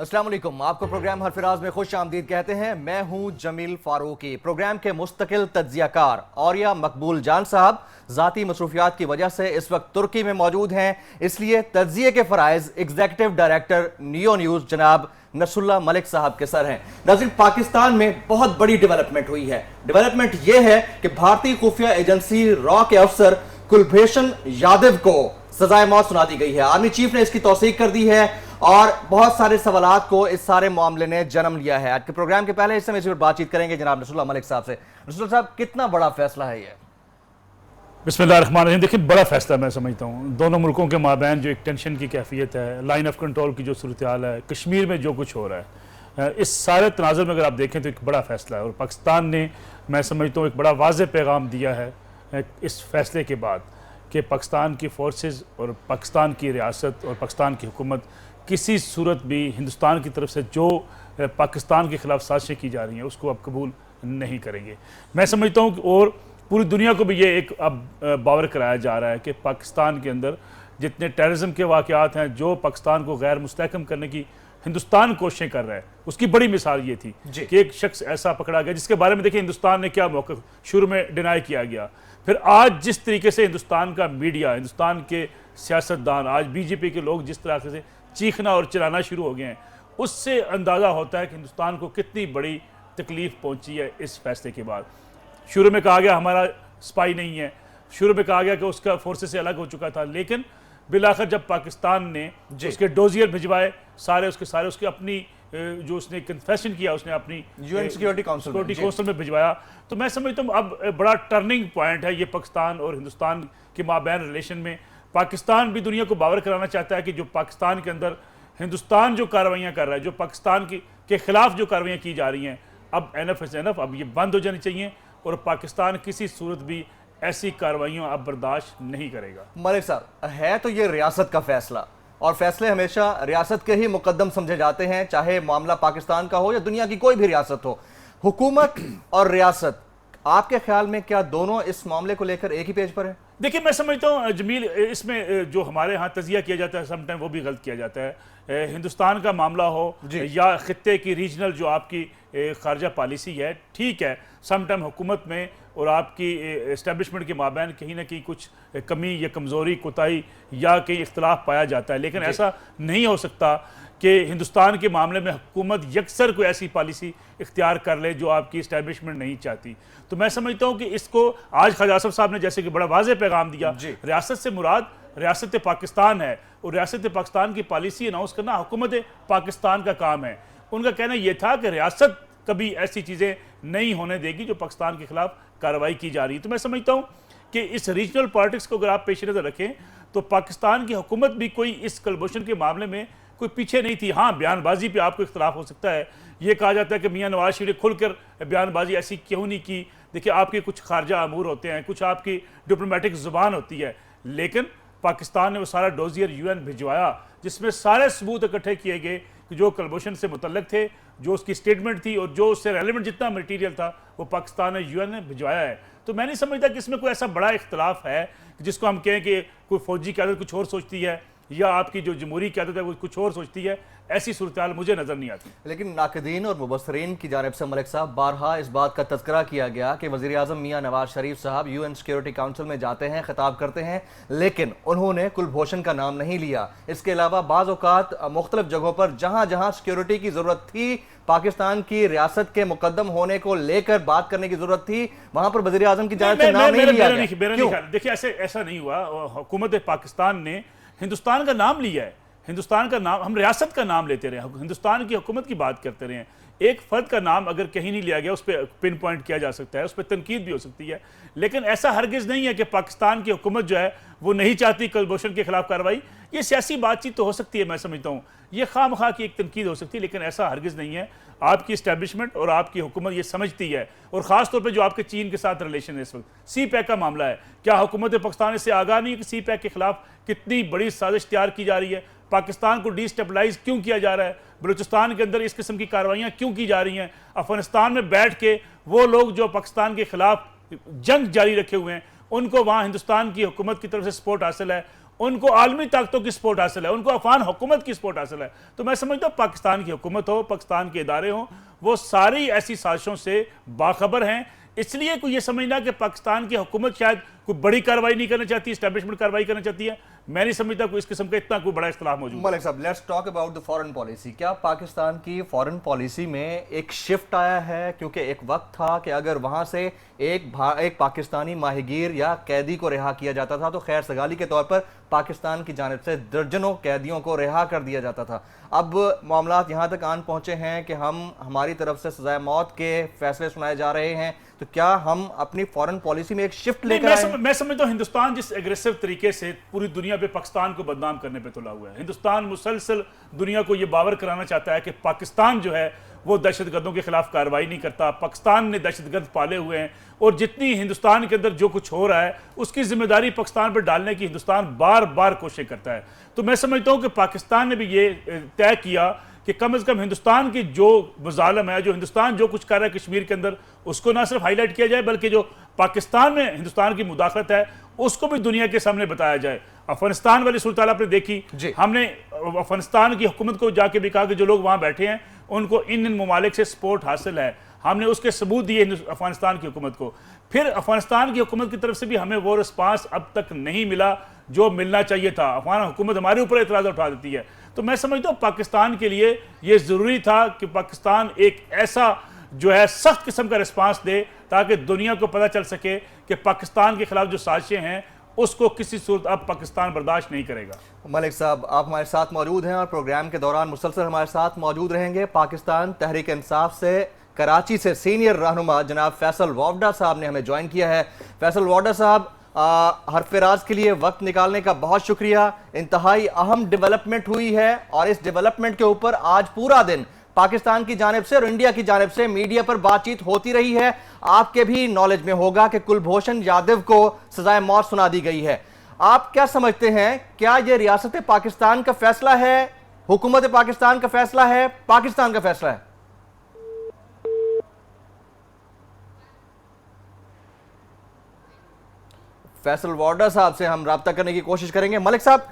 अस्सलाम वालेकुम। आपको प्रोग्राम हरफिराज में खुश आमदीद कहते हैं। मैं हूं जमील फारूकी। प्रोग्राम के मुस्तकिल तज्जियाकार औरिया मकबूल जान साहब ज़ाती मसरूफियात की वजह से इस वक्त तुर्की में मौजूद हैं, इसलिए तज्जिए के फ़राइज़ एग्जीक्यूटिव डायरेक्टर नियो न्यूज़ जनाब नसरुल्लाह मलिक साहब के सर हैं। नाज़रीन, पाकिस्तान में बहुत बड़ी डेवलपमेंट हुई है। डेवलपमेंट यह है कि भारतीय खुफिया एजेंसी रॉ के अफसर कुलभूषण यादव को सजाए मौत सुना दी गई है। आर्मी चीफ ने इसकी तौसीक कर दी है और बहुत सारे सवालात को इस सारे मामले ने जन्म लिया है। आज के प्रोग्राम के पहले इस समय इस पर बातचीत करेंगे जनाब नसरुल्लाह मलिक साहब से। नसरुल्लाह साहब, कितना बड़ा फैसला है ये? बिस्मिल्लाहिर्रहमानिर्रहीम। देखिए, बड़ा फैसला मैं समझता हूँ। दोनों मुल्कों के माबैन जो एक टेंशन की कैफियत है, लाइन ऑफ कंट्रोल की जो सूरत हाल है, कश्मीर में जो कुछ हो रहा है, इस सारे तनाज़ुर में अगर आप देखें तो एक बड़ा फैसला है। और पाकिस्तान ने, मैं समझता हूँ, एक बड़ा वाज़ेह पैगाम दिया है इस फैसले के बाद कि पाकिस्तान की फोर्सेस और पाकिस्तान की रियासत और पाकिस्तान की हुकूमत किसी सूरत भी हिंदुस्तान की तरफ से जो पाकिस्तान के ख़िलाफ़ साजिशें की जा रही हैं उसको अब कबूल नहीं करेंगे। मैं समझता हूँ और पूरी दुनिया को भी ये एक अब बावर कराया जा रहा है कि पाकिस्तान के अंदर जितने टेररिज्म के वाक़यात हैं, जो पाकिस्तान को गैर मुस्तहकम करने की हिंदुस्तान कोशिशें कर रहा है, उसकी बड़ी मिसाल ये थी कि एक शख्स ऐसा पकड़ा गया जिसके बारे में देखिए हिंदुस्तान ने क्या मौक़िफ़ शुरू में डिनाई किया गया। फिर आज जिस तरीके से हिंदुस्तान का मीडिया, हिंदुस्तान के सियासतदान, आज बीजेपी के लोग जिस तरह से चीखना और चिल्लाना शुरू हो गए हैं, उससे अंदाज़ा होता है कि हिंदुस्तान को कितनी बड़ी तकलीफ़ पहुंची है इस फैसले के बाद। शुरू में कहा गया हमारा स्पाई नहीं है, शुरू में कहा गया कि उसका फोर्सेस से अलग हो चुका था, लेकिन बिलाखिर जब पाकिस्तान ने उसके डोजियर भिजवाए, सारे उसके अपनी जो उसने कन्फेशन किया, उसने अपनी यूएन सिक्योरिटी काउंसिल में भिजवाया, तो मैं समझता हूँ अब बड़ा टर्निंग पॉइंट है ये पाकिस्तान और हिंदुस्तान के माबैन रिलेशन में। पाकिस्तान भी दुनिया को बावर कराना चाहता है कि जो पाकिस्तान के अंदर हिंदुस्तान जो कार्रवाइयाँ कर रहा है, जो पाकिस्तान के खिलाफ जो कार्रवाइयाँ की जा रही हैं, अब एनफ इज़ एनफ, अब ये बंद हो जानी चाहिए और पाकिस्तान किसी सूरत भी ऐसी कार्रवाइयों अब बर्दाश्त नहीं करेगा। मलिक साहब, है तो ये रियासत का फैसला और फैसले हमेशा रियासत के ही मुकद्दम समझे जाते हैं, चाहे मामला पाकिस्तान का हो या दुनिया की कोई भी रियासत हो। हुकूमत और रियासत, आपके ख्याल में क्या दोनों इस मामले को लेकर एक ही पेज पर है? देखिए, मैं समझता हूँ जमील, इसमें जो हमारे यहाँ तजिया किया जाता है समटाइम वो भी गलत किया जाता है। हिंदुस्तान का मामला हो या खित्ते की रीजनल जो आपकी खारजा पॉलिसी है, ठीक है, समटाइम हुकूमत में और आपकी इस्टेब्लिशमेंट के माबैन कहीं ना कहीं कुछ कमी या कमज़ोरी, कोताही या कहीं इख्तलाफ पाया जाता है, लेकिन ऐसा नहीं हो सकता कि हिंदुस्तान के मामले में हुकूमत यकसर कोई ऐसी पॉलिसी इख्तियार कर ले जो आपकी इस्टेब्लिशमेंट नहीं चाहती। तो मैं समझता हूँ कि इसको आज ख्वाजा आसिफ साहब ने जैसे कि बड़ा वाज़ेह पैगाम दिया, रियासत से मुराद रियासत पाकिस्तान है और रियासत पाकिस्तान की पॉलिसी अनाउंस करना हुकूमत पाकिस्तान का काम है। उनका कहना यह था कि रियासत कभी ऐसी चीज़ें नहीं होने देगी जो पाकिस्तान के खिलाफ कार्रवाई की जा रही है। तो मैं समझता हूँ कि इस रीजनल पॉलिटिक्स को अगर आप पेश नज़र रखें तो पाकिस्तान की हुकूमत भी कोई इस कुलभूषण के मामले में कोई पीछे नहीं थी। हाँ, बयानबाजी पे आपको इख्तलाफ हो सकता है, ये कहा जाता है कि मियाँ नवाज शरीफ ने खुलकर बयानबाजी ऐसी क्यों नहीं की। देखिए, आपके कुछ खारजा अमूर होते हैं, कुछ आपकी डिप्लोमेटिक ज़ुबान होती है, लेकिन पाकिस्तान ने वो सारा डोजियर यूएन भिजवाया जिसमें सारे सबूत इकट्ठे किए गए कि जो कुलभूषण से मुतल्लिक थे, जो उसकी स्टेटमेंट थी और जो उससे रेलिवेंट जितना मटीरियल था वो पाकिस्तान ने यूएन ने भिजवाया है। तो मैं नहीं समझता कि इसमें कोई ऐसा बड़ा इख्तलाफ है जिसको हम कहें कि कोई फौजी क़यादत कुछ और सोचती है या आपकी जो जमहूरी क़यादत है वो कुछ और सोचती है। ऐसी सूरत हाल मुझे नज़र नहीं आती। लेकिन नाक़दीन और मुबस्सरीन की जानिब से मलिक साहब बारहा इस बात का तज़किरा किया गया कि वज़ीर आज़म मियाँ नवाज शरीफ साहब यूएन सिक्योरिटी काउंसिल में जाते हैं, खिताब करते हैं, लेकिन उन्होंने कुलभूषण का नाम नहीं लिया। इसके अलावा बाज़ औक़ात मुख्तलिफ जगहों पर जहाँ जहाँ सिक्योरिटी की ज़रूरत थी, पाकिस्तान की रियासत के मुकद्दम होने को लेकर बात करने की ज़रूरत थी, वहाँ पर वज़ीर आज़म की जानिब से नाम नहीं लिया गया। देखिए, ऐसा नहीं हुआ। हुकूमत पाकिस्तान ने हिंदुस्तान का नाम लिया है, हिंदुस्तान का नाम, हम रियासत का नाम लेते रहे, हिंदुस्तान की हुकूमत की बात करते रहे। एक फ़र्द का नाम अगर कहीं नहीं लिया गया उस पर पिन पॉइंट किया जा सकता है, उस पर तनकीद भी हो सकती है, लेकिन ऐसा हरगिज़ नहीं है कि पाकिस्तान की हुकूमत जो है वो नहीं चाहती कुलभूषण के खिलाफ कार्रवाई। ये सियासी बातचीत तो हो सकती है, मैं समझता हूँ ये खामखा की एक तनकीद हो सकती है, लेकिन ऐसा हरगिज़ नहीं है। आपकी इस्टेब्लिशमेंट और आपकी हुकूमत ये समझती है, और ख़ास तौर पे जो आपके चीन के साथ रिलेशन है इस वक्त, सी पैक का मामला है, क्या हुकूमत पाकिस्तान इससे आगाह नहीं है कि सी पैक के खिलाफ कितनी बड़ी साजिश तैयार की जा रही है, पाकिस्तान को डिस्टेबलाइज क्यों किया जा रहा है, बलूचिस्तान के अंदर इस किस्म की कार्रवाइयाँ क्यों की जा रही हैं, अफगानिस्तान में बैठ के वो लोग जो पाकिस्तान के खिलाफ जंग जारी रखे हुए हैं उनको वहाँ हिंदुस्तान की हुकूमत की तरफ से सपोर्ट हासिल है, उनको आलमी ताकतों की सपोर्ट हासिल है, उनको अफगान हुकूमत की सपोर्ट हासिल है। तो मैं समझता हूँ पाकिस्तान की हुकूमत हो, पाकिस्तान के इदारे हों, वो सारी ऐसी साजिशों से बाखबर हैं। इसलिए कोई ये समझना कि पाकिस्तान की हुकूमत शायद कोई बड़ी कार्रवाई नहीं करना चाहती, एस्टैब्लिशमेंट कार्रवाई करना चाहती है, मैं नहीं समझता कोई इस किस्म का इतना कोई बड़ा इख्तिलाफ मौजूद है। मलिक साहब, let's talk about the foreign policy. क्या पाकिस्तान की फॉरेन पॉलिसी में एक शिफ्ट आया है? क्योंकि एक वक्त था कि अगर वहां से एक पाकिस्तानी माहिगीर या कैदी को रिहा किया जाता था तो खैर सगाली के तौर पर पाकिस्तान की जानिब से दर्जनों कैदियों को रिहा कर दिया जाता था। अब मामलात यहाँ तक आन पहुंचे हैं कि हमारी तरफ से सजाए मौत के फैसले सुनाए जा रहे हैं। तो क्या हम अपनी फॉरेन पॉलिसी में एक शिफ्ट लेकर आए हैं? मैं समझता हूं हिंदुस्तान जिस एग्रेसिव तरीके से पूरी दुनिया पे पाकिस्तान को बदनाम करने पे तुला हुआ है, हिंदुस्तान मुसलसल दुनिया को यह बावर कराना चाहता है कि पाकिस्तान जो है वो दहशतगर्दों के खिलाफ कार्रवाई नहीं करता, पाकिस्तान ने दहशतगर्द पाले हुए हैं, और जितनी हिंदुस्तान के अंदर जो कुछ हो रहा है उसकी जिम्मेदारी पाकिस्तान पर डालने की हिंदुस्तान बार बार कोशिश करता है। तो मैं समझता हूं कि पाकिस्तान ने भी ये तय किया कि कम से कम हिंदुस्तान की जो मुजालम है, जो हिंदुस्तान जो कुछ कर रहा है कश्मीर के अंदर, उसको ना सिर्फ हाईलाइट किया जाए बल्कि जो पाकिस्तान में हिंदुस्तान की मुदाखलत है उसको भी दुनिया के सामने बताया जाए। अफगानिस्तान वाली सूरत आपने देखी, हमने अफगानिस्तान की हुकूमत को जाके भी कहा कि जो लोग वहां बैठे हैं उनको इन ममालिक से सपोर्ट हासिल है, हमने उसके सबूत दिए अफगानिस्तान की हुकूमत को। फिर अफगानिस्तान की हुकूमत की तरफ से भी हमें वो रिस्पांस अब तक नहीं मिला जो मिलना चाहिए था। अफगान हुकूमत हमारे ऊपर एतराज़ उठा देती है। तो मैं समझता हूँ पाकिस्तान के लिए ये ज़रूरी था कि पाकिस्तान एक ऐसा जो है सख्त किस्म का रिस्पांस दे ताकि दुनिया को पता चल सके कि पाकिस्तान के खिलाफ जो साजिशें हैं उसको किसी सूरत अब पाकिस्तान बर्दाश्त नहीं करेगा। मलिक साहब, आप हमारे साथ मौजूद हैं और प्रोग्राम के दौरान मुसलसल हमारे साथ मौजूद रहेंगे। पाकिस्तान तहरीक इंसाफ से कराची से सीनियर रहनुमा जनाब फैसल वावडा साहब ने हमें ज्वाइन किया है। फैसल वावडा साहब, हरफराज के लिए वक्त निकालने का बहुत शुक्रिया। इंतहाई अहम डेवलपमेंट हुई है और इस डेवलपमेंट के ऊपर आज पूरा दिन पाकिस्तान की जानिब से और इंडिया की जानिब से मीडिया पर बातचीत होती रही है। आपके भी नॉलेज में होगा कि कुलभूषण यादव को सजाए मौत सुना दी गई है। आप क्या समझते हैं, क्या यह रियासत पाकिस्तान का फैसला है, हुकूमत पाकिस्तान का फैसला है, पाकिस्तान का फैसला है? फैसल वाडा साहब से हम राब्ता करने की कोशिश करेंगे। मलिक साहब,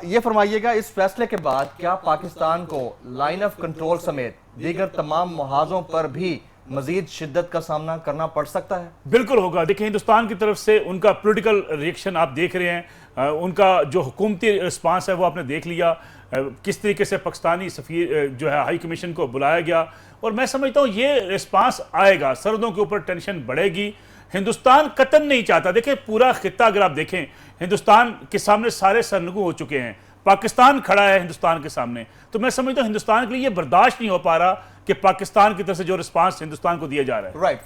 ये फरमाइएगा, इस फैसले के बाद क्या पाकिस्तान को लाइन ऑफ कंट्रोल समेत दीगर तमाम मुहाजों पर भी मजीद शिद्दत का सामना करना पड़ सकता है? बिल्कुल होगा। देखिए, हिंदुस्तान की तरफ से उनका पॉलिटिकल रिएक्शन आप देख रहे हैं, उनका जो हुकूमती रिस्पांस है वो आपने देख लिया, किस तरीके से पाकिस्तानी सफीर जो है हाई कमीशन को बुलाया गया। और मैं समझता हूँ ये रिस्पांस आएगा, सरहदों के ऊपर टेंशन बढ़ेगी। हिंदुस्तान कतन नहीं चाहता। देखिए, पूरा खित्ता अगर आप देखें, हिंदुस्तान के सामने सारे सरनगू हो चुके हैं, पाकिस्तान खड़ा है हिंदुस्तान के सामने। तो मैं समझता हूं हिंदुस्तान के लिए ये बर्दाश्त नहीं हो पा रहा कि पाकिस्तान की तरफ से जो रिस्पांस हिंदुस्तान को दिया जा रहा है। राइट,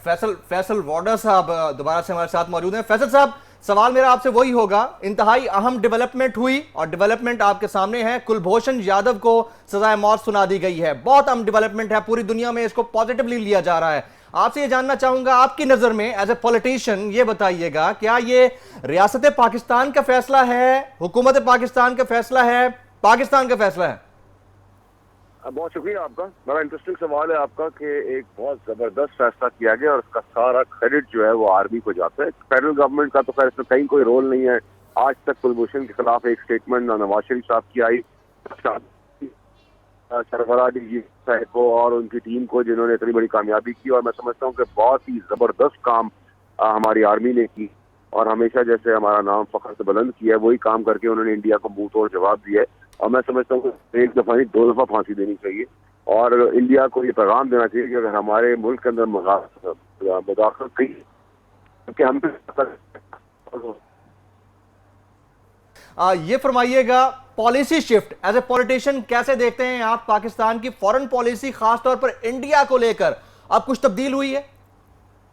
फैसल वाडा साहब दोबारा से हमारे साथ मौजूद हैं। फैसल साहब, सवाल मेरा आपसे वही होगा, इंतहाई अहम डेवलपमेंट हुई और डेवलपमेंट आपके सामने है, कुलभूषण यादव को सजाए मौत सुना दी गई है। बहुत अहम डेवलपमेंट है, पूरी दुनिया में इसको पॉजिटिवली लिया जा रहा है। आपसे ये जानना चाहूंगा, आपकी नजर में एज ए पॉलिटिशियन ये बताइएगा, क्या ये रियासत पाकिस्तान का फैसला है, हुकूमत पाकिस्तान का फैसला है, पाकिस्तान का फैसला है? बहुत शुक्रिया आपका, बड़ा इंटरेस्टिंग सवाल है आपका कि एक बहुत जबरदस्त फैसला किया गया और उसका सारा क्रेडिट जो है वो आर्मी को जाता है। फेडरल गवर्नमेंट का तो खैर इसमें कहीं कोई रोल नहीं है। आज तक कुलभूषण के खिलाफ एक स्टेटमेंट ना नवाज शरीफ साहब की आई, सरफरा डीजी साहब को और उनकी टीम को जिन्होंने इतनी बड़ी कामयाबी की। और मैं समझता हूँ कि बहुत ही जबरदस्त काम हमारी आर्मी ने की और हमेशा जैसे हमारा नाम फख्र से बुलंद किया है, वही काम करके उन्होंने इंडिया को मुंह तोड़ जवाब दिया है। और मैं समझता हूँ कि एक दफा नहीं 2 दफा फांसी देनी चाहिए और इंडिया को ये पैगाम देना चाहिए कि अगर हमारे मुल्क के अंदर मुदाखलत की क्योंकि हम ये फरमाइएगा, policy shift as a politician कैसे देखते हैं आप? पाकिस्तान की फॉरेन पॉलिसी खासतौर पर इंडिया को लेकर अब कुछ तब्दील हुई है?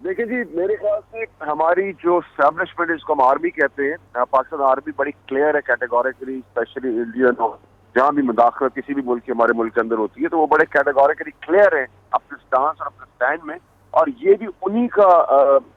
देखिए जी, मेरे ख्याल से हमारी जो एस्टैब्लिशमेंट जिसको हम आर्मी कहते हैं, पाकिस्तान आर्मी बड़ी क्लियर है कैटेगोरिकली, स्पेशली इंडियन हो जहाँ भी मुदाखलत किसी भी मुल्क के हमारे मुल्क के अंदर होती है तो वो बड़े कैटेगोरिकली क्लियर है अपने स्टांस और अपने स्टैंड में। और ये भी उन्हीं का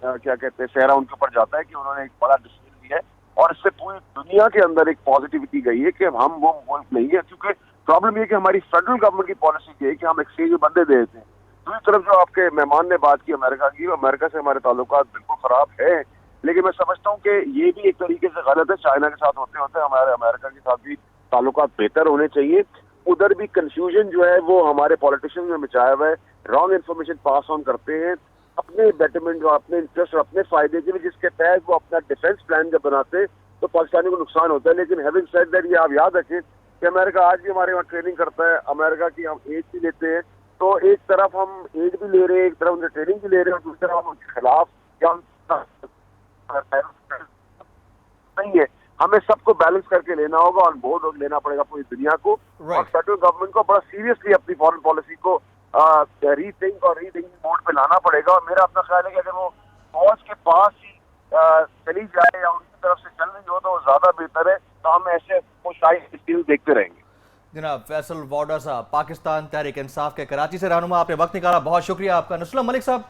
क्या कहते हैं सेहरा उनके ऊपर जाता है कि उन्होंने एक बड़ा डिसीजन लिया है और इससे पूरी दुनिया के अंदर एक पॉजिटिविटी गई है कि हम वो मुल्क नहीं है। क्योंकि प्रॉब्लम ये कि हमारी फेडरल गवर्नमेंट की पॉलिसी ये है कि हम एक्सचेंज में बंदे दे देते हैं। दूसरी तरफ जो आपके मेहमान ने बात की अमेरिका की, अमेरिका से हमारे ताल्लुकात बिल्कुल खराब है लेकिन मैं समझता हूँ कि ये भी एक तरीके से गलत है। चाइना के साथ होते होते हमारे अमेरिका के साथ भी ताल्लुकात बेहतर होने चाहिए। उधर भी कंफ्यूजन जो है वो हमारे पॉलिटिशियन में मचाया हुआ है, रॉन्ग इन्फॉर्मेशन पास ऑन करते हैं अपने बेटरमेंट और अपने इंटरेस्ट और अपने फायदे के लिए, जिसके तहत वो अपना डिफेंस प्लान जब बनाते हैं तो पाकिस्तानी को नुकसान होता है। लेकिन हैविंग सेड दैट, ये आप याद रखें कि अमेरिका आज भी हमारे वहाँ ट्रेनिंग करता है, अमेरिका की हम एड भी लेते हैं, तो एक तरफ हम एड भी ले रहे हैं, एक तरफ उनसे ट्रेनिंग भी ले रहे हैं, और दूसरी तरफ हम उनके खिलाफ या नहीं है। हमें सबको बैलेंस करके लेना होगा और बोर्ड लेना पड़ेगा पूरी दुनिया को, और फेडरल गवर्नमेंट को बड़ा सीरियसली अपनी फॉरेन पॉलिसी को रीथिंक और रीथिंकिंग मोड पे लाना पड़ेगा। और मेरा अपना ख्याल है कि अगर वो फौज के पास ही चली जाए या उनकी तरफ से चल रही हो तो वो ज्यादा बेहतर है, तो हम ऐसे मुशाहिद देखते रहेंगे। जनाब फैसल वॉडर साहब, पाकिस्तान तहरीक इंसाफ के कराची से रहनुमा, आपने वक्त निकाला, बहुत शुक्रिया आपका। नसरुल्लाह मलिक साहब,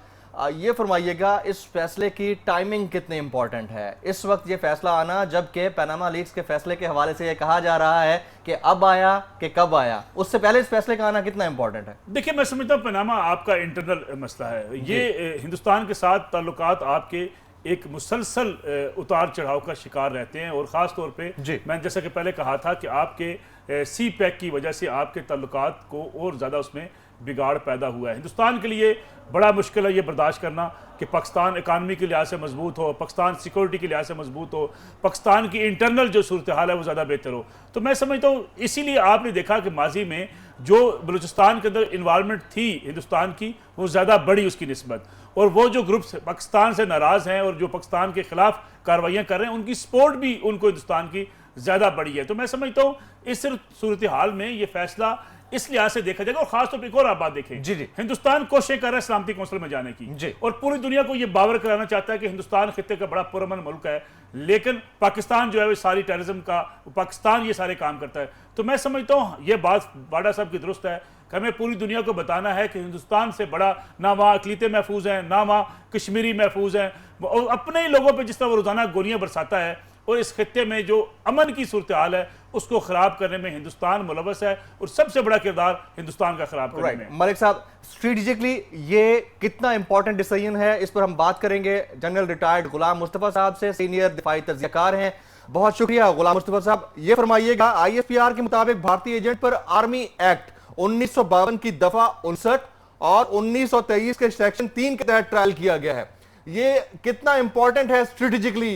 ये फरमाइएगा इस फैसले की टाइमिंग कितनी इंपॉर्टेंट है? इस वक्त ये फैसला आना, जबकि पनामा लीक्स के फैसले के हवाले से ये कहा जा रहा है कि अब आया कि कब आया, उससे पहले इस फैसले का आना कितना इंपॉर्टेंट है? देखिए, मैं समझता हूँ पनामा आपका इंटरनल मसला है। ये हिंदुस्तान के साथ ताल्लुकात आपके एक मुसलसल उतार चढ़ाव का शिकार रहते हैं, और ख़ास तौर पे मैंने जैसा कि पहले कहा था कि आपके सी पैक की वजह से आपके ताल्लुकात को और ज़्यादा उसमें बिगाड़ पैदा हुआ है। हिंदुस्तान के लिए बड़ा मुश्किल है ये बर्दाश्त करना कि पाकिस्तान इकानमी के लिहाज से मजबूत हो, पाकिस्तान सिक्योरिटी के लिहाज से मजबूत हो, पाकिस्तान की इंटरनल जो सूरत हाल है वो ज़्यादा बेहतर हो। तो मैं समझता हूँ इसीलिए आपने देखा कि माजी में जो बलूचिस्तान के अंदर इन्वायरमेंट थी हिंदुस्तान की, वो ज़्यादा बड़ी उसकी निस्बत, और वो जो ग्रुप्स पाकिस्तान से नाराज़ हैं और जो पाकिस्तान के खिलाफ कार्रवाइयाँ कर रहे हैं, उनकी सपोर्ट भी उनको हिंदुस्तान की ज़्यादा बड़ी है। तो मैं समझता हूँ इस सूरत हाल में ये फैसला इस लिहाज से देखा जाएगा। और खासतौर पर एक और आप बात देखें, हिंदुस्तान कोशिश कर रहा है सलामती कौंसिल में जाने की, और पूरी दुनिया को यह बावर कराना चाहता है कि हिंदुस्तान खित्ते का बड़ा पुरअमन मुल्क है, लेकिन पाकिस्तान जो है वो सारी टेररिज्म का, पाकिस्तान ये सारे काम करता है। तो मैं समझता हूँ ये बात बाडा साहब की दुरुस्त है कि हमें पूरी दुनिया को बताना है कि हिंदुस्तान से बड़ा ना वहाँ अक़लीतें महफूज हैं, ना वहाँ कश्मीरी महफूज हैं, और अपने ही लोगों पर जिस तरह वो रोजाना गोलियां बरसाता है, और इस खित्ते में जो अमन की सूरत हाल है उसको खराब करने में हिंदुस्तान मुलव्वस है, और सबसे बड़ा किरदार हिंदुस्तान का खराब करने में। मलिक साहब, स्ट्रेटेजिकली ये कितना इंपॉर्टेंट डिसीजन है, इस पर हम बात करेंगे जनरल रिटायर्ड गुलाम मुस्तफा साहब से, सीनियर दिफाई तज्जियाकार हैं। बहुत शुक्रिया गुलाम मुस्तफा साहब। ये फरमाइएगा, ISPR के मुताबिक भारतीय एजेंट पर आर्मी एक्ट 1952 की दफा 59 और 1923 के सेक्शन 3 के तहत ट्रायल किया गया है, ये कितना इंपॉर्टेंट है स्ट्रेटेजिकली,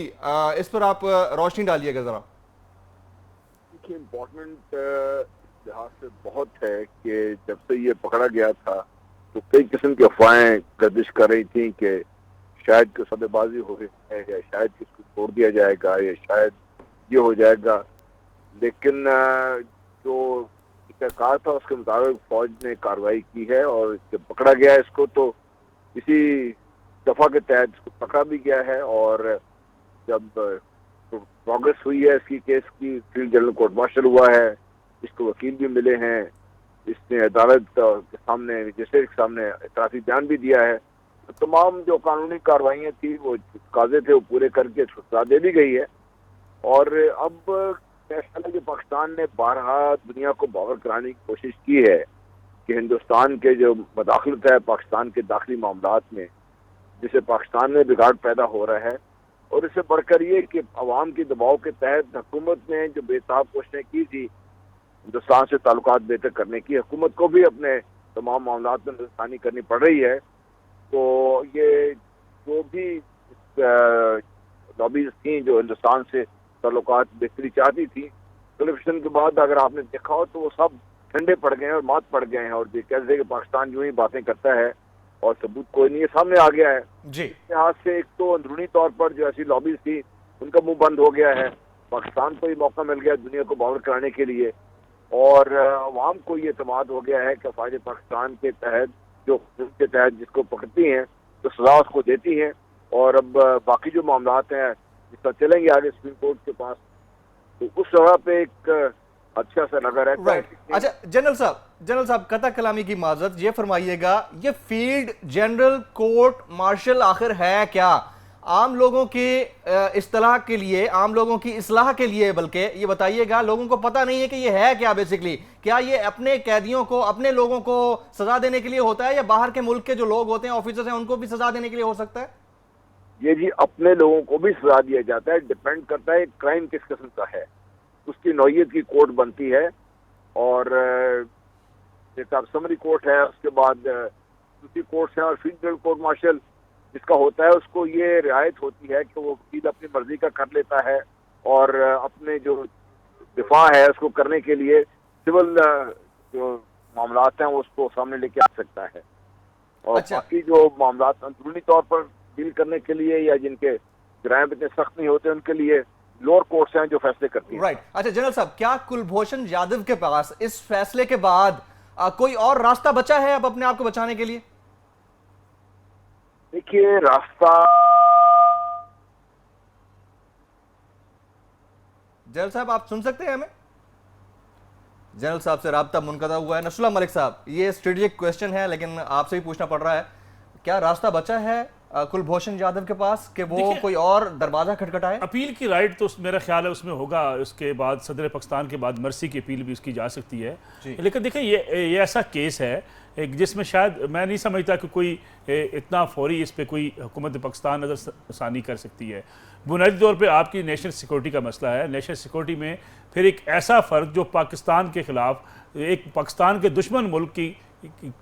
इस पर आप रोशनी डालिएगा जरा। देखिए, इम्पोर्टेंट लिहाज से बहुत है कि जब से ये पकड़ा गया था तो कई किस्म की अफवाहें गर्दिश कर रही थी कि शायद कोई सौदेबाजी हो रही है, या शायद किसको छोड़ दिया जाएगा, या शायद ये हो जाएगा। लेकिन जो कहा था उसके मुताबिक फौज ने कार्रवाई की है, और जब पकड़ा गया इसको तो इसी दफा के तहत इसको पकड़ा भी गया है। और जब प्रोग्रेस हुई है इसकी केस की, फील्ड जनरल कोर्ट मार्शल हुआ है, इसको वकील भी मिले हैं, इसने अदालत के सामने, मजिस्ट्रेट के सामने एतराफी बयान भी दिया है, तो तमाम जो कानूनी कार्रवाइयाँ थी वो काजे थे वो पूरे करके सजा दे दी गई है। और अब फैसला कि पाकिस्तान ने बारहा दुनिया को बावर कराने की कोशिश की है कि हिंदुस्तान के जो मदाखलत है पाकिस्तान के दाखिली मामलात में, जिससे पाकिस्तान में बिगाड़ पैदा हो रहा है, और इससे बढ़कर ये कि अवाम के दबाव के तहत हुकूमत ने जो बेताब कोशिशें की थी हिंदुस्तान से ताल्लुकात बेहतर करने की, हुकूमत को भी अपने तमाम मामलात में नजरसानी करनी पड़ रही है। तो ये जो भी लॉबीज थी जो हिंदुस्तान से ताल्लुकात बेहतरी चाहती थी, टेलीविजन के बाद अगर आपने देखा हो तो वो सब ठंडे पड़ गए हैं और मात पड़ गए हैं, और कहते हैं कि पाकिस्तान यूं ही बातें करता है और सबूत कोई नहीं है, सामने आ गया है जी। इस लिहाज से एक तो अंदरूनी तौर पर जो ऐसी लॉबीज थी उनका मुंह बंद हो गया है, पाकिस्तान को ही मौका मिल गया दुनिया को बावर कराने के लिए, और अवाम को ये एतमाद हो गया है कि फ़ौज पाकिस्तान के तहत जो के तहत जिसको पकड़ती हैं तो सजा उसको देती हैं। और अब बाकी जो मामलात हैं जिस तरह चलेंगे आगे सुप्रीम कोर्ट के पास, तो उस जगह पे एक अच्छा सा लगा रहता है। अच्छा जनरल साहब कता कलामी की माजरत, ये फरमाइएगा, ये फील्ड जनरल कोर्ट मार्शल आखिर है क्या? आम लोगों की इस्तेलाह के लिए, आम लोगों की इस्लाह के लिए, बल्कि ये बताइएगा, लोगों को पता नहीं है कि ये है क्या बेसिकली। क्या ये अपने कैदियों को, अपने लोगों को सजा देने के लिए होता है, या बाहर के मुल्क के जो लोग होते हैं, ऑफिसर्स हैं, उनको भी सजा देने के लिए हो सकता है? ये जी अपने लोगों को भी सजा दिया जाता है, डिपेंड करता है क्राइम किस किस्म का है, उसकी नौयत की कोर्ट बनती है। और एक समरी कोर्ट है, उसके बाद दूसरी कोर्ट है, और फील्ड कोर्ट मार्शल जिसका होता है उसको ये रियायत होती है कि वो वकील अपनी मर्जी का कर लेता है और अपने जो दिफा है उसको करने के लिए सिविल जो मामलात हैं वो उसको सामने लेके आ सकता है। और अच्छा। बाकी जो मामलात अंदरूनी तौर पर डील करने के लिए या जिनके जराइम इतने सख्त नहीं होते उनके लिए लोअर कोर्ट्स हैं जो फैसले करती हैं। राइट। अच्छा जनरल साहब, क्या कुलभूषण जाधव के पास इस फैसले के बाद कोई और रास्ता बचा है अब अपने आप को बचाने के लिए? देखिए रास्ता, जनरल साहब आप सुन सकते हैं हमें? जनरल साहब से राब्ता मुनक़ता हुआ है। नसरुल्लाह मलिक साहब, ये स्ट्रेटेजिक क्वेश्चन है लेकिन आपसे भी पूछना पड़ रहा है, क्या रास्ता बचा है कुलभूषण जाधव के पास कि वो कोई और दरवाजा खटखटाए? अपील की राइट तो मेरा ख्याल है उसमें होगा, उसके बाद सदर पाकिस्तान के बाद मर्सी की अपील भी उसकी जा सकती है। लेकिन देखिए ये ऐसा केस है जिसमें शायद मैं नहीं समझता कि कोई इतना फौरी इस पे कोई हुकूमत पाकिस्तान नज़रसानी कर सकती है। बुनियादी तौर पे आपकी नेशनल सिक्योरिटी का मसला है। नेशनल सिक्योरिटी में फिर एक ऐसा फ़र्क जो पाकिस्तान के ख़िलाफ़ एक पाकिस्तान के दुश्मन मुल्क की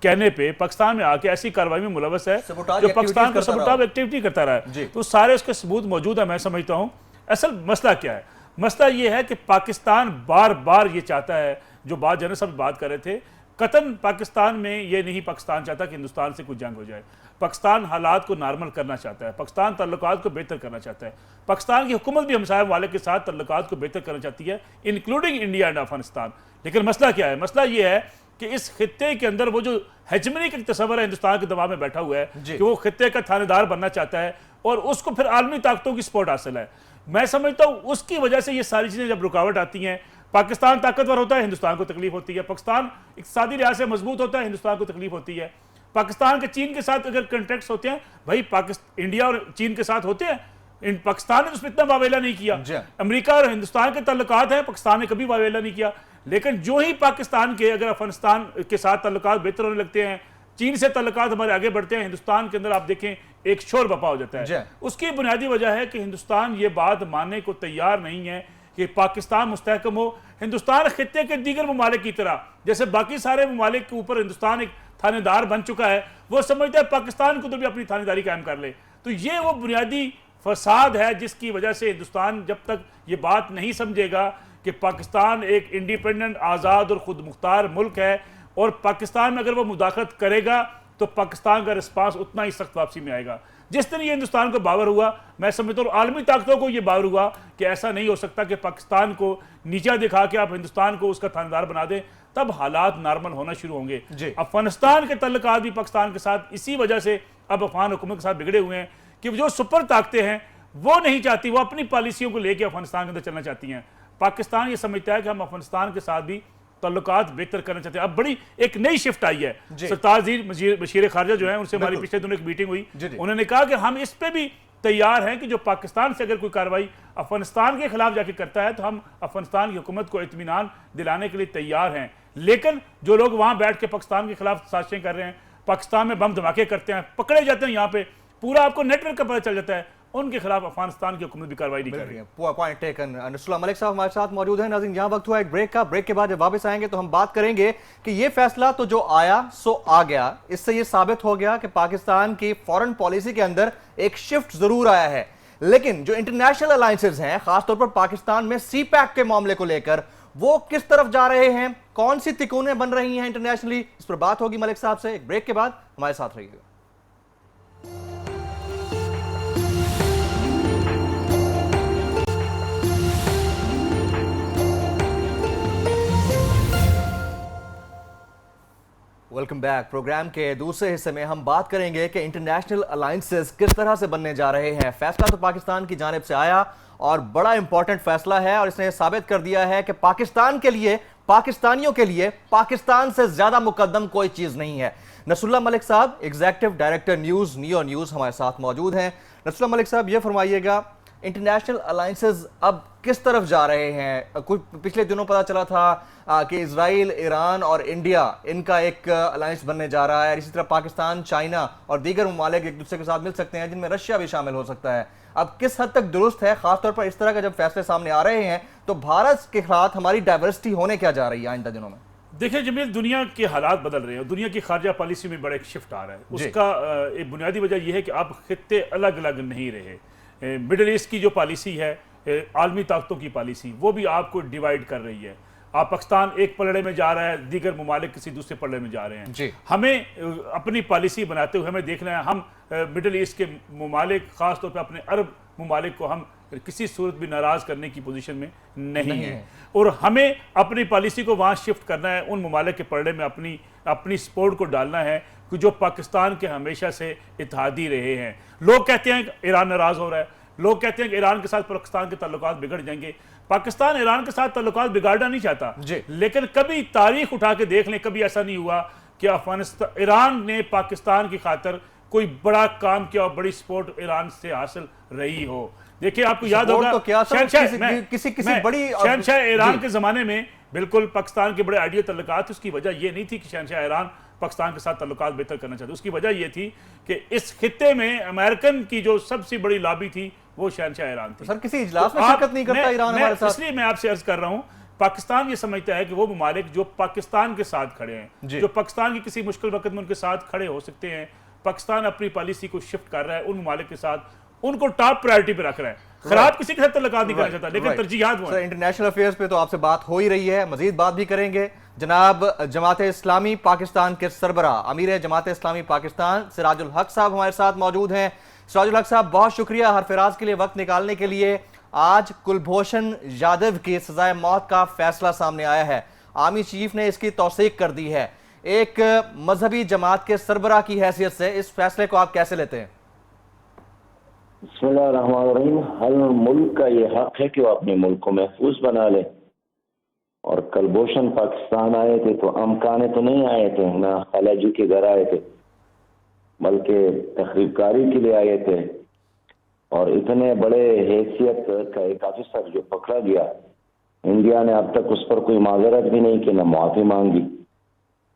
कहने पे पाकिस्तान में आके ऐसी कार्रवाई में मुलव्वस है जो पाकिस्तान को सबूताब एक्टिविटी करता रहा है, तो सारे उसके सबूत मौजूद है। मैं समझता हूँ असल मसला क्या है, मसला ये है कि पाकिस्तान बार बार ये चाहता है, जो बात जनरल साहब बात कर रहे थे, कतन पाकिस्तान में ये नहीं पाकिस्तान चाहता कि हिंदुस्तान से कुछ जंग हो जाए। पाकिस्तान हालात को नॉर्मल करना चाहता है, पाकिस्तान तल्लुकात को बेहतर करना चाहता है, पाकिस्तान की हुकूमत भी हमसाया वाले के साथ तल्लुकात को बेहतर करना चाहती है, इंक्लूडिंग इंडिया एंड अफगानिस्तान। लेकिन मसला क्या है, मसला ये है कि इस खित्ते के अंदर वो जो हेजमनी का तस्वर है हिंदुस्तान के दबाव में बैठा हुआ है कि वो खित्ते का थानेदार बनना चाहता है और उसको फिर आलमी ताकतों की सपोर्ट हासिल है। मैं समझता हूँ उसकी वजह से ये सारी चीजें जब रुकावट आती हैं, पाकिस्तान ताकतवर होता है, हिंदुस्तान को तकलीफ होती है, पाकिस्तान इक़्तिसादी लिहाज से मजबूत होता है, हिंदुस्तान को तकलीफ होती है। पाकिस्तान के चीन के साथ अगर कॉन्ट्रैक्ट्स होते हैं, भाई इंडिया और चीन के साथ होते हैं, पाकिस्तान ने उसमें इतना वावेला नहीं किया। अमेरिका और हिंदुस्तान के तल्लुकात हैं, पाकिस्तान ने कभी वावेला नहीं किया। लेकिन जो ही पाकिस्तान के अगर अफगानिस्तान के साथ तल्लुकात बेहतर होने लगते हैं, चीन से तल्लुकात हमारे आगे बढ़ते हैं, हिंदुस्तान के अंदर आप देखें एक शोर बपा हो जाता है। उसकी बुनियादी वजह है कि हिंदुस्तान ये बात मानने को तैयार नहीं है कि पाकिस्तान मुस्तहकम हो। हिंदुस्तान खित्ते के दीगर ममालिक की तरह, जैसे बाकी सारे ममालिक के ऊपर हिंदुस्तान एक थानेदार बन चुका है, वो समझता है पाकिस्तान को तो भी अपनी थानेदारी कायम कर ले। तो ये वो बुनियादी फसाद है जिसकी वजह से हिंदुस्तान जब तक ये बात नहीं समझेगा कि पाकिस्तान एक इंडिपेंडेंट, आज़ाद और खुद मुख्तार मुल्क है और पाकिस्तान में अगर वो मुदाखलत करेगा तो पाकिस्तान का रिस्पांस उतना ही सख्त वापसी में आएगा। जिस तरह ये हिंदुस्तान को बावर हुआ, मैं समझता हूँ आलमी ताकतों को ये बावर हुआ कि ऐसा नहीं हो सकता कि पाकिस्तान को नीचा दिखा के आप हिंदुस्तान को उसका थानेदार बना दें, तब हालात नॉर्मल होना शुरू होंगे। अफगानिस्तान के तल्लुकात भी पाकिस्तान के साथ इसी वजह से अब अफगान हुकूमत के साथ बिगड़े हुए हैं कि जो सुपर ताकतें हैं वो नहीं चाहती, वो अपनी पॉलिसियों को लेकर अफगानिस्तान के अंदर चलना चाहती हैं। पाकिस्तान ये समझता है कि हम अफगानिस्तान के साथ भी तल्लुकात बेहतर करना चाहते हैं। अब बड़ी एक नई शिफ्ट आई है। सरताज बशीर खारजा जो है उनसे हमारी पिछले दिनों एक मीटिंग हुई, उन्होंने कहा कि हम इस पे भी तैयार हैं कि जो पाकिस्तान से अगर कोई कार्रवाई अफगानिस्तान के खिलाफ जाके करता है तो हम अफगानिस्तान की हुकूमत को इत्मीनान दिलाने के लिए तैयार हैं। लेकिन जो लोग वहां बैठ के पाकिस्तान के खिलाफ साजिशें कर रहे हैं, पाकिस्तान में बम धमाके करते हैं, पकड़े जाते हैं, यहाँ पे पूरा आपको नेटवर्क का पता चल जाता है, उनके खिलाफ अफगानिस्तान की हुकूमत भी कार्रवाई नहीं कर रही है। Point taken. नसरुल्लाह मलिक साहब हमारे साथ मौजूद हैं। नाज़रीन, यहाँ वक्त हुआ एक ब्रेक का। ब्रेक के बाद जब वापस आएंगे तो हम बात करेंगे कि ये फैसला तो जो आया सो आ गया, इससे ये साबित हो गया कि पाकिस्तान की फॉरेन पॉलिसी के अंदर एक शिफ्ट जरूर आया है, लेकिन जो इंटरनेशनल अलायंसेज हैं, खासतौर पर पाकिस्तान में CPEC के मामले को लेकर वो किस तरफ जा रहे हैं, कौन सी तिकोने बन रही हैं इंटरनेशनली, इस पर बात होगी मलिक साहब से। एक ब्रेक के बाद हमारे साथ रहिएगा। Welcome back. प्रोग्राम के दूसरे हिस्से में हम बात करेंगे कि इंटरनेशनल अलायंसेस किस तरह से बनने जा रहे हैं। फैसला तो पाकिस्तान की जानिब से आया और बड़ा इंपॉर्टेंट फैसला है और इसने साबित कर दिया है कि पाकिस्तान के लिए, पाकिस्तानियों के लिए पाकिस्तान से ज्यादा मुकद्दम कोई चीज नहीं है। नसरुल्लाह मलिक साहब, executive director news neo news, हमारे साथ मौजूद हैं। नसरुल्लाह मलिक साहब, ये फरमाइएगा, इंटरनेशनल अलायंसेस अब किस तरफ जा रहे हैं? कुछ पिछले दिनों पता चला था कि इजराइल, ईरान और इंडिया इनका एक अलायंस बनने जा रहा है। इसी तरह पाकिस्तान, चाइना और दीगर ममालिक एक दूसरे के साथ मिल सकते हैं, जिनमें रशिया भी शामिल हो सकता है। अब किस हद तक दुरुस्त है, खासतौर पर इस तरह का जब फैसले सामने आ रहे हैं, तो भारत के साथ हमारी डाइवर्सिटी होने क्या जा रही है आइंदा दिनों में? देखिए जमील, दुनिया के हालात बदल रहे हैं, दुनिया की खारजा पॉलिसी में बड़ा एक शिफ्ट आ रहा है। उसका एक बुनियादी वजह यह है कि अब खित्ते अलग अलग नहीं रहे। मिडिल ईस्ट की जो पॉलिसी है, आलमी ताकतों की पॉलिसी, वो भी आपको डिवाइड कर रही है। आप पाकिस्तान एक पलड़े में जा रहा है, दीगर ममालिक किसी दूसरे पलड़े में जा रहे हैं। हमें अपनी पॉलिसी बनाते हुए हमें देखना है, हम मिडिल ईस्ट के ममालिक, खासतौर पर अपने अरब ममालिक को हम किसी सूरत भी नाराज करने की पोजीशन में नहीं है। और हमें अपनी पॉलिसी को वहां शिफ्ट करना है, उन ममालिक के पलड़े में अपनी सपोर्ट को डालना है कि जो पाकिस्तान के हमेशा से इत्तेहादी रहे हैं। लोग कहते हैं कि ईरान नाराज हो रहा है, लोग कहते हैं कि ईरान के साथ पाकिस्तान के ताल्लुकात बिगड़ जाएंगे। पाकिस्तान ईरान के साथ ताल्लुकात बिगाड़ना नहीं चाहता, लेकिन कभी तारीख उठा के देख लें, कभी ऐसा नहीं हुआ कि अफगानिस्तान, ईरान ने पाकिस्तान की खातर कोई बड़ा काम किया और बड़ी सपोर्ट ईरान से हासिल रही हो। देखिए आपको याद होगा तो क्या शहनशाह ईरान के जमाने में बिल्कुल पाकिस्तान के बड़े आइडियल ताल्लुकात। उसकी वजह यह नहीं थी कि शहनशाह ईरान पाकिस्तान के साथ ताल्लुकात बेहतर करना चाहते, उसकी वजह यह थी कि इस खित्ते में अमेरिकन की जो सबसे बड़ी लॉबी थी वो शहनशाह ईरान थी। सर किसी इजलास में शिरकत नहीं करता ईरान हमारे साथ। इसलिए मैं आपसे अर्ज कर रहा हूं, पाकिस्तान ये समझता है कि वो ममालिक जो पाकिस्तान के साथ खड़े हैं, जो पाकिस्तान की किसी मुश्किल वक्त में उनके साथ खड़े हो सकते हैं, पाकिस्तान अपनी पॉलिसी को शिफ्ट कर रहा है उन ममालिक के साथ, उनको टॉप प्रायोरिटी पे रख रहा है। खराब किसी के साथ ताल्लुकात नहीं करना चाहता, लेकिन तरजीहात वो है। इंटरनेशनल अफेयर्स पे तो आपसे बात हो ही रही है, मजीद बात भी करेंगे। जनाब जमात इस्लामी पाकिस्तान के सरबराह, अमीर जमात इस्लामी पाकिस्तान सिराजुल हक साहब हमारे साथ मौजूद हैं। सिराजुल हक साहब, बहुत शुक्रिया हरफराज के लिए वक्त निकालने के लिए। आज कुलभूषण जाधव की सजाए मौत का फैसला सामने आया है, आर्मी चीफ ने इसकी तौसीक कर दी है। एक मजहबी जमात के सरबराह की हैसियत से इस फैसले को आप कैसे लेते हैं? बिस्मिल्लाहिर्रहमानिर्रहीम। हर मुल्क का ये हक है कि वो अपने मुल्क को महफूज बना ले। और कुलभूषण पाकिस्तान आए थे तो अमकाने तो नहीं आए थे, ना खालाजी के घर आए थे, बल्कि तखरीबकारी के लिए आए थे। और इतने बड़े हैसियत का एक ऑफिसर जो पकड़ा गया, इंडिया ने अब तक उस पर कोई माजरत भी नहीं की, ना माफी मांगी।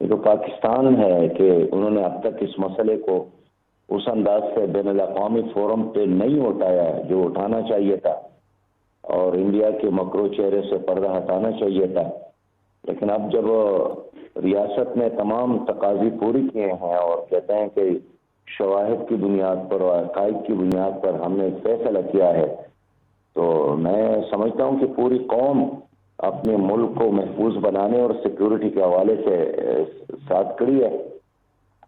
ये तो पाकिस्तान है कि उन्होंने अब तक इस मसले को उस अंदाज से बैनुल अक़वामी फोरम पे नहीं उठाया जो उठाना चाहिए था, और इंडिया के मकरू चेहरे से पर्दा हटाना चाहिए था। लेकिन अब जब रियासत ने तमाम तकाज़ी पूरी किए हैं और कहते हैं कि शवाहिद की बुनियाद पर और हक़ाइक़ की बुनियाद पर हमने फैसला किया है, तो मैं समझता हूँ कि पूरी कौम अपने मुल्क को महफूज बनाने और सिक्योरिटी के हवाले से साथ खड़ी है।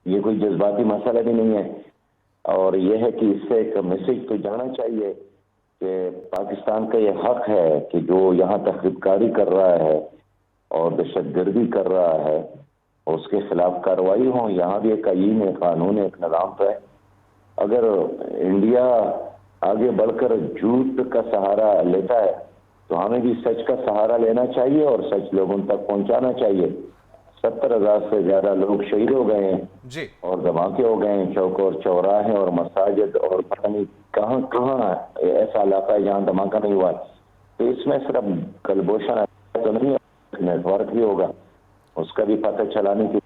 ये कोई जज्बाती मसला भी नहीं है। और यह है कि इससे एक मैसेज तो जाना चाहिए कि पाकिस्तान का ये हक है कि जो यहाँ तखरीबकारी कर रहा है और दहशतगर्दी कर रहा है उसके खिलाफ कार्रवाई हो। यहाँ भी एक आईन, एक कानून, एक निज़ाम तो है। अगर इंडिया आगे बढ़कर झूठ का सहारा लेता है तो हमें भी सच का सहारा लेना चाहिए और सच लोगों तक पहुँचाना चाहिए। 70,000 से ज्यादा लोग शहीद हो गए हैं और धमाके हो गए हैं, चौक और चौराहे और मसाजिद और पता नहीं कहाँ कहाँ ऐसा इलाका है जहाँ धमाका नहीं हुआ। तो इसमें सिर्फ कुलभूषण तो नहीं, नेटवर्क भी होगा, उसका भी पता चलाने की।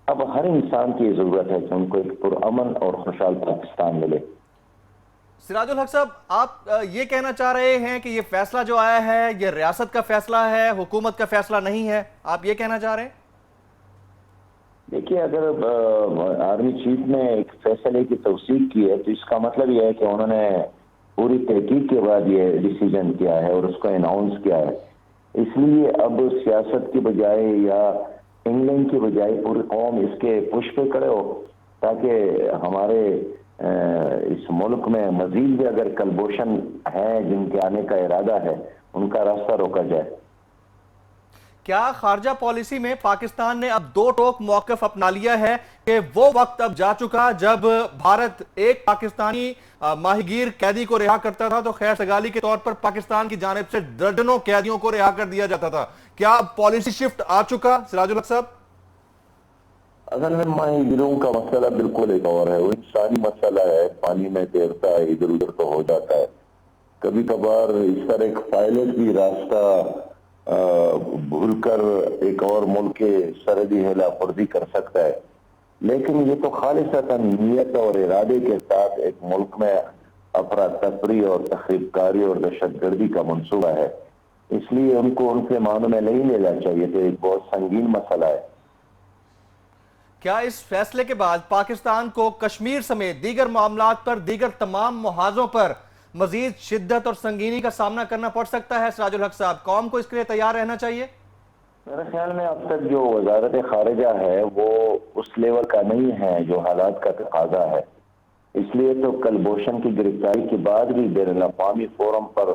अब हर इंसान की जरूरत है कि उनको एक पुरअमन और खुशहाल पाकिस्तान मिले। सिराजुल हक साहब, आप ये कहना चाह रहे हैं कि ये फैसला जो आया है ये रियासत का फैसला है, हुकूमत का फैसला नहीं है, आप ये कहना चाह रहे हैं? देखिए, अगर आर्मी चीफ ने एक फैसले की तौसीक की है तो इसका मतलब यह है कि उन्होंने पूरी तहकीक के बाद ये डिसीजन किया है और उसको अनाउंस किया है। इसलिए अब सियासत की बजाय या इंग्लैंड की बजाय पूरी कौम इसके पुश पे खड़े हो, ताकि हमारे इस मुल्क में मजीद भी अगर कुलभूषण है जिनके आने का इरादा है उनका रास्ता रोका जाए। क्या खारजा पॉलिसी में पाकिस्तान ने अब दो टोक मौक़िफ़ अपना लिया है कि वो वक्त अब जा चुका जब भारत एक पाकिस्तानी माहीगीर कैदी को रिहा करता था तो खैर सगाली के तौर पर पाकिस्तान की जानिब से दर्जनों कैदियों को रिहा कर दिया जाता था? क्या पॉलिसी शिफ्ट आ चुका सिराजुल हक साहब? असल में माहीगीरों का मसला बिल्कुल एक और है, वो इंसानी मसला है, पानी में तैरता है, इधर उधर तो हो जाता है। कभी कभार इस तरह एक पायलट भी रास्ता भूलकर एक और मुल्क के सरहदी हिलाफर्जी कर सकता है, लेकिन ये तो खालिसतन नियत और इरादे के साथ एक मुल्क में अफरा तफरी और तखरीबकारी और दहशतगर्दी का मंसूबा है, इसलिए उनको उनके मानों में नहीं लेना चाहिए। तो एक बहुत संगीन मसला है। क्या इस फैसले के बाद पाकिस्तान को कश्मीर समेत दीगर मामलात पर, दीगर तमाम मुहाजों पर मजीद शिद्दत और संगीनी का सामना करना पड़ सकता है? सिराजुल हक साहब, कौम को इसके लिए तैयार रहना चाहिए? मेरे ख्याल में अब तक जो वजारत खारिजा है वो उस लेवल का नहीं है जो हालात का तकाजा है, इसलिए तो कलभूषण की गिरफ्तारी के बाद भी बैनुल अक़वामी फोरम पर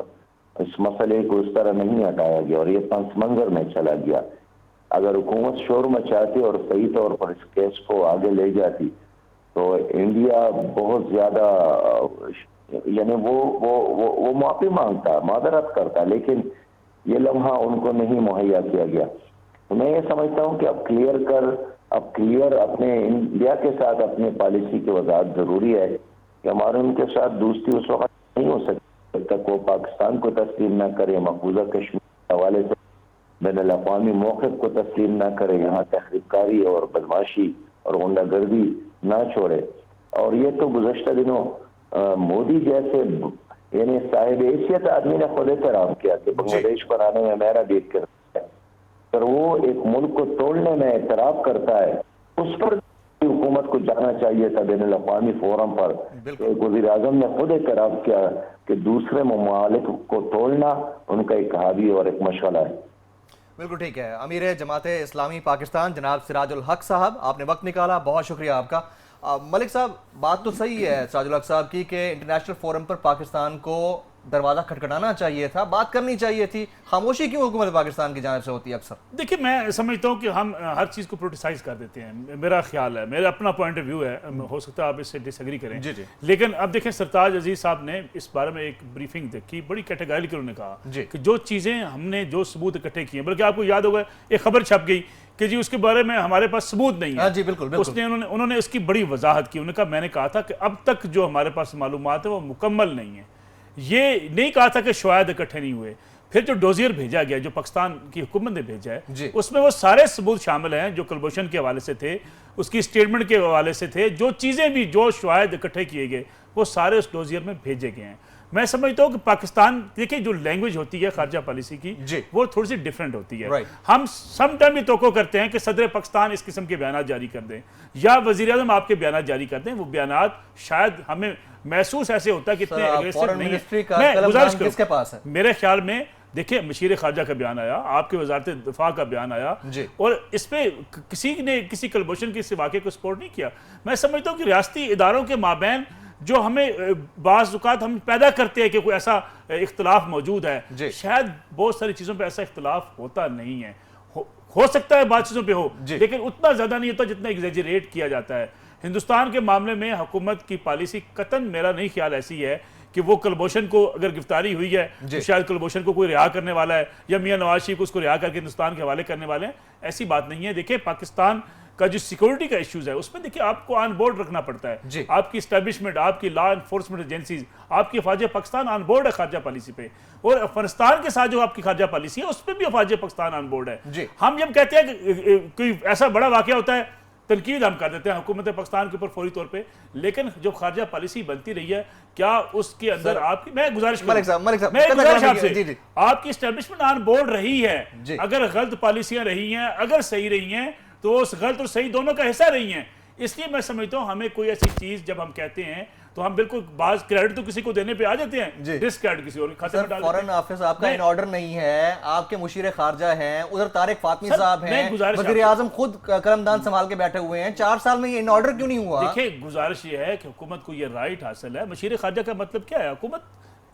इस मसले को इस तरह नहीं हटाया गया और ये पस मंजर में चला गया। अगर हुकूमत शोर मचाती और सही तौर पर इस केस को आगे ले जाती तो इंडिया बहुत ज्यादा यानी वो माफी मांगता, मादरत करता, लेकिन ये लम्हा उनको नहीं मुहैया किया गया। तो मैं ये समझता हूँ कि अब क्लियर अपने इंडिया के साथ अपनी पॉलिसी की वजाहत जरूरी है कि हमारे उनके साथ दोस्ती उस वक्त नहीं हो सकती जब तक वो पाकिस्तान को तस्लीम न करे, मकबूजा कश्मीर के हवाले से बैनुल अक़वामी मौक़िफ़ को तस्लीम न करे, यहाँ तहरीकारी और बदमाशी और गुंडागर्दी ना छोड़े। और ये तो गुज़श्ता दिनों मोदी जैसे यानी साहिब हैसियत आदमी ने खुद एतराफ़ किया कि बांग्लादेश पर आने में मेरा डेट करता है, पर वो एक मुल्क को तोड़ने में एतराफ़ करता है, उस पर हुकूमत को जाना चाहिए था बैनुल अक़वामी फोरम पर। एक वज़ीर आज़म ने खुद एतराफ़ किया कि दूसरे ममालिक को तोड़ना उनका एक हावी और एक मशगला है। बिल्कुल ठीक है। अमीर जमाते इस्लामी पाकिस्तान जनाब सिराजुल हक साहब, आपने वक्त निकाला, बहुत शुक्रिया आपका। मलिक साहब, बात तो सही है सिराजुल हक साहब की कि इंटरनेशनल फोरम पर पाकिस्तान को दरवाजा खटखटाना चाहिए था, बात करनी चाहिए थी। खामोशी क्यों हुकूमत पाकिस्तान की जानिब से होती है अक्सर? देखिए, मैं समझता हूँ कि हम हर चीज़ को प्रोटिसाइज कर देते हैं, मेरा ख्याल है, मेरा अपना पॉइंट ऑफ व्यू है, हो सकता है आप इससे डिसएग्री करें। जी। लेकिन अब देखें, सरताज अजीज साहब ने इस बारे में एक ब्रीफिंग देखी, बड़ी कैटेगरिकल उन्होंने कहा कि जो चीज़ें हमने जो सबूत इकट्ठे किए, बल्कि आपको याद होगा एक खबर छप गई कि जी उसके बारे में हमारे पास सबूत नहीं है। जी बिल्कुल। उसने उन्होंने इसकी बड़ी वजाहत की। उन्होंने कहा, मैंने कहा था कि अब तक जो हमारे पास मालूमात है वो मुकम्मल नहीं है। ये नहीं कहा था कि शायद इकट्ठे नहीं हुए। फिर जो डोजियर भेजा गया, जो पाकिस्तान की हुकूमत ने भेजा है, उसमें वो सारे सबूत शामिल हैं जो कुलभूषण के हवाले से थे, उसकी स्टेटमेंट के हवाले से थे, जो चीज़ें भी जो शायद इकट्ठे किए गए वो सारे उस डोजियर में भेजे गए हैं। मैं समझता हूँ कि पाकिस्तान, देखिए जो लैंग्वेज होती है खारजा पॉलिसी की वो थोड़ी सी डिफरेंट होती है। हम सम टाइम ये तोको करते हैं कि सदर पाकिस्तान इस किस्म के बयान जारी कर दें या वज़ीर आज़म आपके बयान जारी कर दें, वो बयान शायद हमें महसूस ऐसे होता है कि इतने एग्रेसिव नहीं है। मैं गुजारिश किसके पास है, मेरे ख्याल में देखिए मशीर खारजा का बयान आया, आपके वजारत दिफा का बयान आया और इस पे किसी ने किसी कुलभूषण के इस वाक़े को सपोर्ट नहीं किया। मैं समझता हूँ कि रियासती इदारों के माबैन जो हमें बाज़ औक़ात हम पैदा करते हैं कि कोई ऐसा इख्तलाफ मौजूद है, शायद बहुत सारी चीज़ों पे ऐसा इख्तलाफ होता नहीं है। हो सकता है बात चीज़ों पे हो, लेकिन उतना ज़्यादा नहीं होता जितना एग्जैजरेट किया जाता है। हिंदुस्तान के मामले में हुकूमत की पॉलिसी कतन मेरा नहीं ख्याल ऐसी है कि वो कुलभूषण को अगर गिरफ्तारी हुई है तो शायद कुलभूषण को कोई रिहा करने वाला है या मियां नवाज शरीफ को उसको रिहा करके हिंदुस्तान के हवाले करने वाले हैं, ऐसी बात नहीं है। देखिए, पाकिस्तान का जो सिक्योरिटी का इश्यूज है उसमें देखिए आपको ऑन बोर्ड रखना पड़ता है। आपकी इस्टेब्लिशमेंट, आपकी लॉ एनफोर्समेंट एजेंसीज, आपकी अफवाज पाकिस्तान ऑन बोर्ड है खारजा पॉलिसी पे, और अफगानिस्तान के साथ जो आपकी खारजा पॉलिसी है उस पर भी अफवाज पाकिस्तान ऑन बोर्ड है। हम जब कहते हैं कि कोई ऐसा बड़ा वाकया होता है, तनकीद हम कर देते हैं हुकूमत पाकिस्तान के ऊपर फौरी तौर पे, लेकिन जो खारजा पॉलिसी बनती रही है क्या उसके अंदर आपकी, मैं गुजारिश आपसे, आपकी एस्टेब्लिशमेंट ऑन बोर्ड रही है। अगर गलत पॉलिसियां रही हैं, अगर सही रही हैं, तो उस गलत और सही दोनों का हिस्सा रही हैं। इसलिए मैं समझता हूँ हमें कोई ऐसी चीज जब हम कहते हैं तो हम बिल्कुल बाज क्रेडिट तो किसी को देने पे आ जाते हैं, डिसक्रेडिट किसी और खाते में डाल देते हैं। फॉरेन ऑफिस आपका इन ऑर्डर नहीं है, आपके मुशीर खारजा हैं, उधर तारिक फातमी साहब हैं, वज़ीर आज़म खुद कलमदान संभाल के बैठे हुए हैं, 4 साल में ये इन ऑर्डर क्यों नहीं हुआ? देखिए, गुजारिश ये है कि हुकूमत को ये राइट हासिल है। मुशीर खारजा का मतलब क्या है, हुकूमत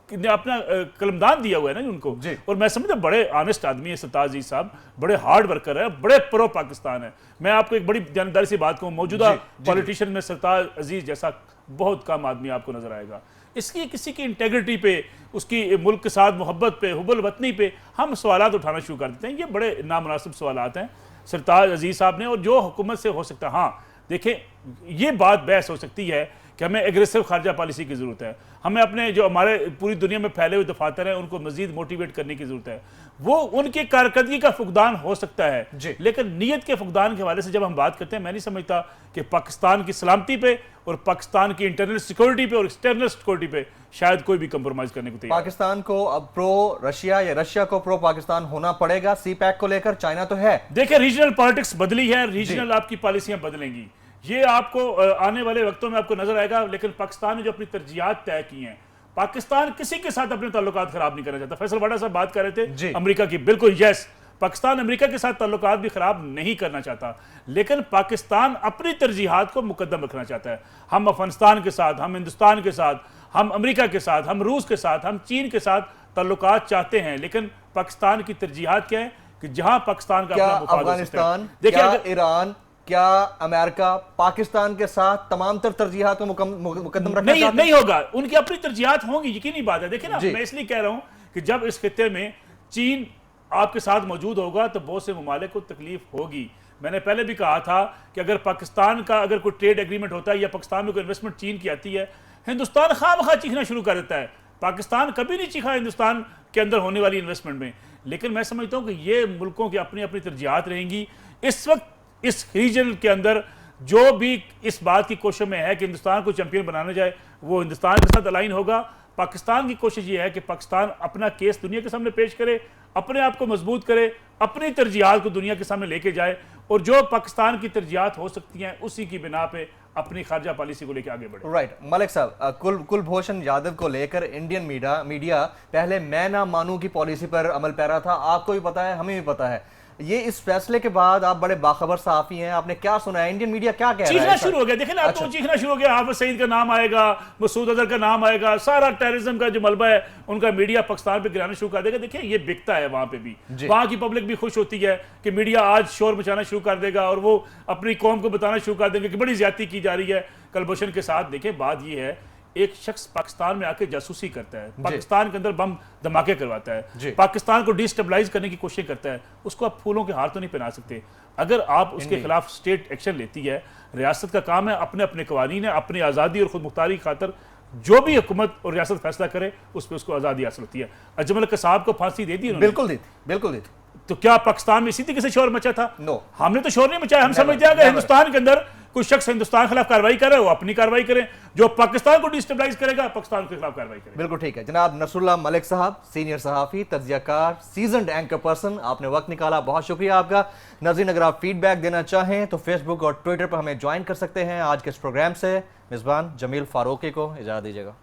ने अपना कलमदान दिया हुआ है ना उनको, और मैं समझता बड़े ऑनेस्ट आदमी है सरताज अजीज साहब, बड़े हार्ड वर्कर है, बड़े प्रो पाकिस्तान है। मैं आपको एक बड़ी जानदारी सी बात कहूँ, मौजूदा पॉलिटिशियन में सरताज अजीज जैसा बहुत कम आदमी आपको नजर आएगा। इसकी किसी की इंटेग्रिटी पे, उसकी मुल्क के साथ मोहब्बत पे, हुब्बुल वतनी पे हम सवालात उठाना शुरू कर देते हैं। ये बड़े नामुनासिब सवालात हैं सरताज अजीज साहब ने, और जो हुकूमत से हो सकता है। हाँ देखिए, ये बात बहस हो सकती है कि हमें एग्रेसिव खारजा पॉलिसी की ज़रूरत है, हमें अपने जो हमारे पूरी दुनिया में फैले हुए दफातर हैं उनको मजीद मोटिवेट करने की ज़रूरत है। वो उनकी कारकर्दगी का फुकदान हो सकता है, लेकिन नीयत के फुकदान के हवाले से जब हम बात करते हैं, मैं नहीं समझता कि पाकिस्तान की सलामती पे और पाकिस्तान की इंटरनल सिक्योरिटी पे और एक्सटर्नल सिक्योरिटी पे शायद कोई भी कंप्रोमाइज करने को तैयार। पाकिस्तान को अब प्रो रशिया या रशिया को प्रो पाकिस्तान होना पड़ेगा सी पैक को लेकर, चाइना तो है। देखिए रीजनल पॉलिटिक्स बदली है, रीजनल आपकी पॉलिसियां बदलेंगी, ये आपको आने वाले वक्तों में आपको नजर आएगा। लेकिन पाकिस्तान ने जो अपनी तरजीहात तय की हैं, पाकिस्तान किसी के साथ अपने ताल्लुकात खराब नहीं करना चाहता। फैसल वाडा साहब बात कर रहे थे अमेरिका की, बिल्कुल यस, पाकिस्तान अमेरिका के साथ ताल्लुकात भी खराब नहीं करना चाहता, लेकिन पाकिस्तान अपनी तरजीहात को मुकद्दम रखना चाहता है। हम अफगानिस्तान के साथ, हम हिंदुस्तान के साथ, हम अमेरिका के साथ, हम रूस के साथ, हम चीन के साथ ताल्लुकात चाहते हैं, लेकिन पाकिस्तान की तरजीहात क्या है कि जहां पाकिस्तान का अपना मुफाद हो सकता है। देखिए ईरान, क्या अमेरिका पाकिस्तान के साथ तमाम तरजीहात को मुकद्दम रखना नहीं होगा, उनकी अपनी तरजीहात होंगी, यकीनी बात है। देखिए ना, मैं इसलिए कह रहा हूं कि जब इस खित्ते में चीन आपके साथ मौजूद होगा तो बहुत से ममालिक को तकलीफ होगी। मैंने पहले भी कहा था कि अगर पाकिस्तान का अगर कोई ट्रेड एग्रीमेंट होता है या पाकिस्तान में कोई इन्वेस्टमेंट चीन की आती है, हिंदुस्तान खामखा चीखना शुरू कर देता है। पाकिस्तान कभी नहीं चीखा हिंदुस्तान के अंदर होने वाली इन्वेस्टमेंट में, लेकिन मैं समझता हूं कि ये मुल्कों की अपनी अपनी तरजीहात रहेंगी। इस वक्त इस रीजन के अंदर जो भी इस बात की कोशिश में है कि हिंदुस्तान को चैंपियन बनाना जाए, वो हिंदुस्तान के साथ अलाइन होगा। पाकिस्तान की कोशिश ये है कि पाकिस्तान अपना केस दुनिया के सामने पेश करे, अपने आप को मजबूत करे, अपनी तरजीहात को दुनिया के सामने लेके जाए, और जो पाकिस्तान की तरजीहात हो सकती हैं उसी की बिना पे अपनी खारजा पॉलिसी को लेकर आगे बढ़े। राइट मलिक साहब, कुलभूषण यादव को लेकर इंडियन मीडिया पहले मैं ना मानूं की पॉलिसी पर अमल पैरा था। आपको भी पता है, हमें भी पता है। ये इस फैसले के बाद आप बड़े बाखबर सहाफी हैं, आपने क्या सुना है? इंडियन मीडिया क्या कह रहा है? चीखना शुरू हो गया, देखें ना, अब तो चीखना शुरू हो गया। हाफिज सईद का नाम आएगा, मसूद अजहर का नाम आएगा, सारा टेररिज्म का जो मलबा है उनका मीडिया पाकिस्तान पे गिराना शुरू कर देगा। देखिए ये बिकता है वहां पे भी, वहां की पब्लिक भी खुश होती है कि मीडिया आज शोर मचाना शुरू कर देगा और वो अपनी कौम को बताना शुरू कर देंगे कि बड़ी ज्यादती की जा रही है कुलभूषण के साथ। देखिए बात ये है, एक शख्स पाकिस्तान में आके जासूसी करता है, पाकिस्तान के अंदर बम धमाके करवाता है, पाकिस्तान को डिस्टेबलाइज करने की कोशिश करता है, उसको आप फूलों के हार तो नहीं पहना सकते। अगर आप उसके खिलाफ स्टेट एक्शन लेती है, रियासत का काम है अपने अपने कवानीन है, अपनी आज़ादी और खुद मुख्तारी की खातर जो भी हुकूमत और रियासत फैसला करे उस पर उसको आज़ादी हासिल होती है। अजमल कसाब को फांसी दे दी, बिल्कुल दी, बिल्कुल दी। तो क्या पाकिस्तान में इसी तरीके से शोर मचा था? नो, हमने तो शोर नहीं मचाया। हम समझते हैं कि हिंदुस्तान के अंदर कोई शख्स हिंदुस्तान के खिलाफ कार्रवाई करे, वो अपनी कार्रवाई करे, जो पाकिस्तान को डिस्टेबलाइज करेगा पाकिस्तान के खिलाफ कार्रवाई करे। बिल्कुल ठीक है जनाब। नसरुल्लाह मलिक साहब, सीनियर सहाफी, तज्जियाकार, सीजन्ड एंकर पर्सन, आपने वक्त निकाला, बहुत शुक्रिया आपका। नाज़रीन, अगर आप फीडबैक देना चाहें तो फेसबुक और ट्विटर पर हमें ज्वाइन कर सकते हैं। आज के इस प्रोग्राम से मेजबान जमील फारूकी को इजाज़त दीजिएगा।